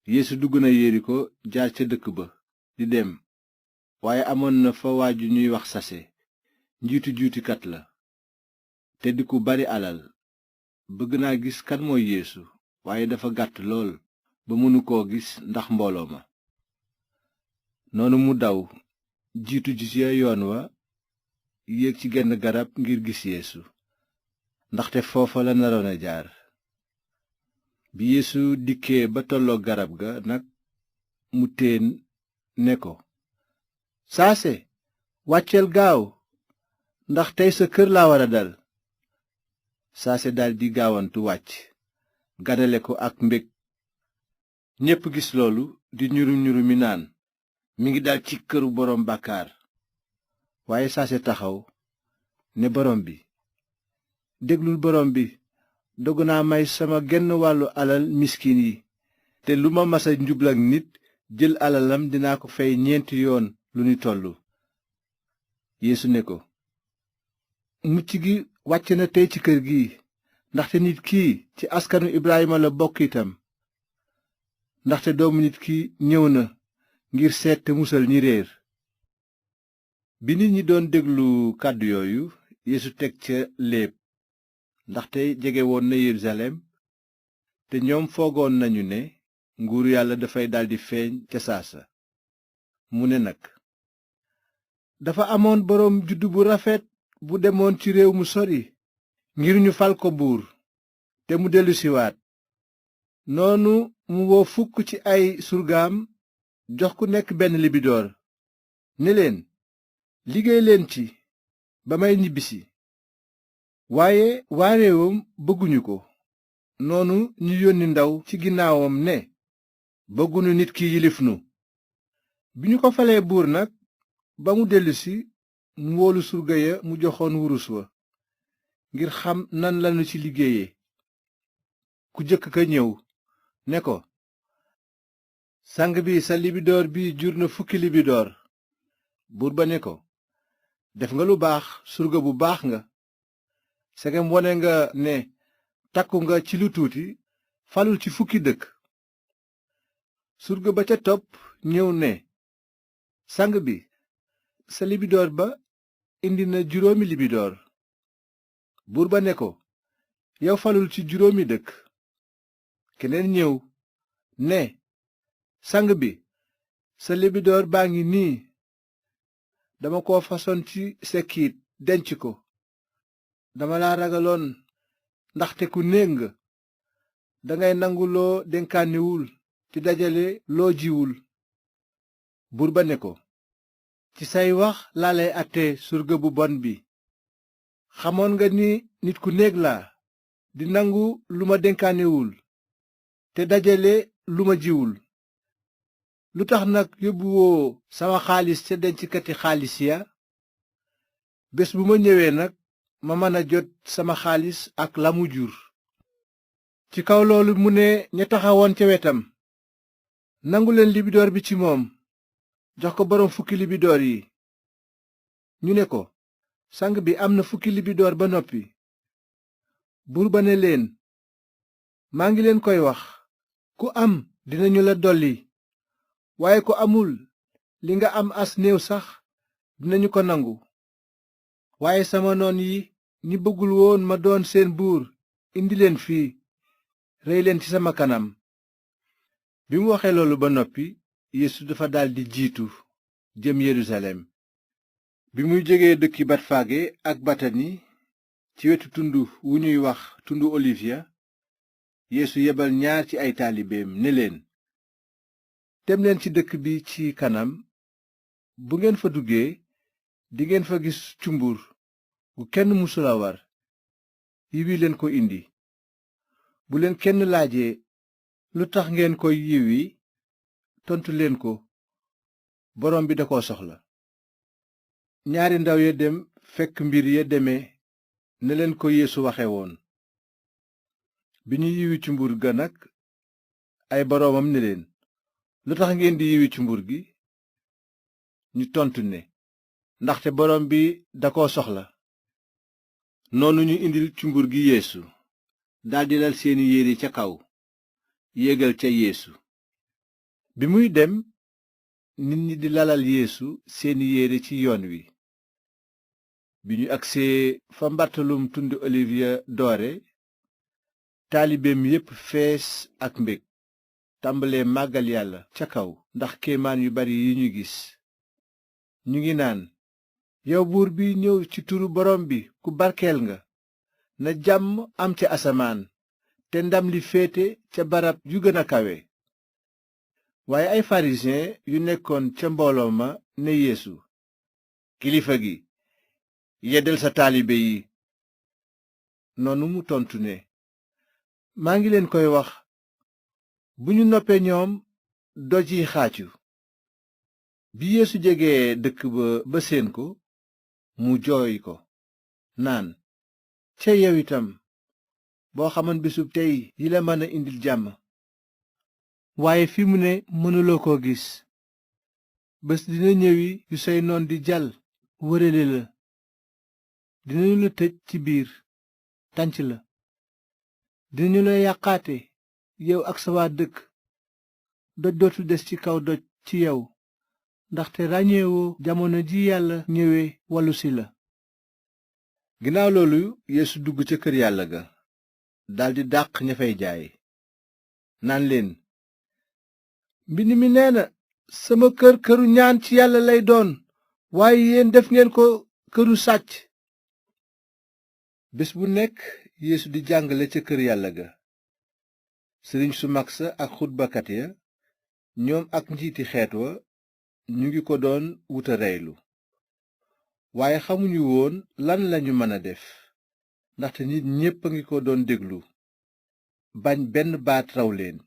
Yeesu dugg na Yeriko jaar ca dëkk ba di dem, waaye amoon na fa waa ju ñuy wax sase, njiitu juutikat la te di ku bari alal. bëgg naa gis kan mooy Yeesu, waaye dafa gàtt lool ba mënu koo gis ndax mbooloo ma. noonu mu daw jiitu ji ca yoon wa, yéeg ci genn garab ngir gis Yeesu, ndaxte foofa la naroon a jaar. bi Yeesu dikkee ba tolloog garab ga nag, mu téen ne ko, saase, wàcceel gaaw, ndax tey sa kër laa war a dal. saase daldi gaawantu wàcc, ganale ko ak mbég. ñépp gis loolu di ñuru ñuru mi naan, mi ngi dal ci këru boroom bàkkaar. waaye saase taxaw ne borom bi, déglul borom bi, dogu naa may sama genn wàllu alal miskin yi, te lu ma masa njublang nit jël alalam dinaa ko fay 4 yoon lu ni tollu. Yeesu ne ko, mucc gi wàcc na tey ci kër gi, ndaxte nit kii ci askanu Ibrahima la bokk itam. ndaxte doomu nit ki ñëw na ngir seet te musal ñi réer. bi nit ñi doon déglu kàddu yooyu, Yeesu teg ca léeb, ndaxte jege woon na Yerusalem, te ñoom foogoon nañu ne nguuru yàlla dafay daldi feeñ ca saasa. mu ne nag, dafa amoon boroom juddu bu rafet bu demoon ci réew mu sori ngir ñu fal ko buur, te mu dellusiwaat. noonu mu woo 10 ci ay surgaam, jox ku nekk benn libidoor, ne leen, liggéey leen ci ba may ñibbisi. waaye waa réewam bëgguñu ko. noonu ñu yónni ndaw ci ginnaawam ne, bëggunu nit ki yilif nu. bi ñu ko falee buur nag, ba mu dellusi, mu woolu surga ya mu joxoon wurus wa, ngir xam nan lanu ci liggéeye. ku jëkk ka ñëw ne ko, sang bi, sa libidoor bi jur na 10 libidoor. buur ba ne ko, def nga lu baax, surga bu baax nga. segem wone nga ne takku nga ci lu tuuti, falul ci 10 dëkk. surga ba ca topp ñëw ne, sang bi, sa libidoor ba indi na 5 libidoor. buur ba ne ko, yow falul ci 5 dëkk. keneen ñëw ne, sang bi, sa libidoor baa ngi nii, dama ko fasoon ci sekkiit denc ko. dama la ragaloon, ndaxte ku néeg nga, dangay nangu loo dénkaaniwul di dajale loo jiwul. buur ba ne ko, ci say wax laa lay àtte, surga bu bon bi. xamoon nga ni nit ku néeg laa, di nangu lu ma dénkaaniwul te dajale lu ma jiwul. lu tax nag yóbbuwoo sama xaalis ca denckati xaalis ya? bés bu ma ñëwee nag, ma mën a jot sama xaalis ak la mu jur. ci kaw loolu mu ne ña taxawoon ca wetam, nangu leen libidoor bi ci moom, jox ko boroom 10 libidoor yi. ñu ne ko, sang bi am na 10 libidoor ba noppi. buur ba ne leen, maa ngi leen koy wax, ku am dinañu la dolli, waaye ku amul, li nga am as néew sax dinañu ko nangu. waaye sama noon yi, ñi bëggul woon ma doon seen buur, indi leen fii, rey leen ci sama kanam. bi mu waxee loolu ba noppi, Yeesu dafa daldi jiitu jëm Yerusalem. bi muy jógee dëkki Betfage ak Betani ci wetu tund wu ñuy wax tundu Oliw ya, Yeesu yebal 2 ci ay taalibeem ne leen, dem leen ci dëkk bi ci kanam. bu ngeen fa duggee, dingeen fa gis cumbur gu kenn musula war. yiwi leen ko indi. bu leen kenn laajee, lu tax ngeen koy yiwi, tontu leen ko, borom bi da koo soxla. 2 ndaw ya dem fekk mbir ya deme ne leen ko Yeesu waxe woon. bi ñu yiwi cumbur ga nag, ay boroomam ne leen, lu tax ngeen di yiwi cumbur gi? ñu tontu ne, ndaxte borom bi da koo soxla. noonu ñu indil cumbur gi Yeesu, daldi lal seeni yére ca kaw, yéegal ca Yeesu. bi muy dem nit ñi di lalal yeesu seeni yéere ci yoon wi. bi ñu agsee fa mbartalum tund oliw ya doore, taalibeem yépp fees ak mbég tàmbalee màggal yàlla ca kaw ndax kéemaan yu bari yi ñu gis. ñu ngi naan, yow buur bi ñëw ci turu borom bi ku barkeel nga, na jàmm am ca asamaan te ndam li féete ca barab yu gën a kawe. waaye ay farisiyen yu nekkoon ca mbooloo ma ne yeesu, kilifa gi, yeddal sa taalibe yi. noonu mu tontu ne, maa ngi leen koy wax, bu ñu noppee ñoom doj yi xaacu. bi yeesu jegee dëkk ba séen ko, mu jooy ko naan, cey yow itam boo xamoon bésub tey yi la mën a indil jàmm. waaye fi mu ne mënuloo koo gis. bés dina ñëwi yu say noon di jàll wërale la, dinañu la tëj ci biir tànc la, dinañu la yàqaate yow ak sa waa dëkk. doj dootu des ci kaw doj ci yow, ndaxte ràññeewoo jamono ji yàlla ñëwee wallu si la. ginnaaw loolu yeesu dugg ca kër yàlla ga, daldi dàq ña fay jaay, naan leen, mbind mi nee na, sama kër këru ñaan ci yàlla lay doon, waaye yéen def ngeen ko këru sàcc. bés bu nekk yeesu di jàngale ca kër yàlla ga, sëriñ su mag sa ak xutbakat ya, ñoom ak njiiti xeet wa, ñu ngi ko doon wuta reylu. waaye xamuñu woon lan lañu mën a def, ndaxte nit ñépp a ngi ko doon déglu, bañ benn baat raw leen.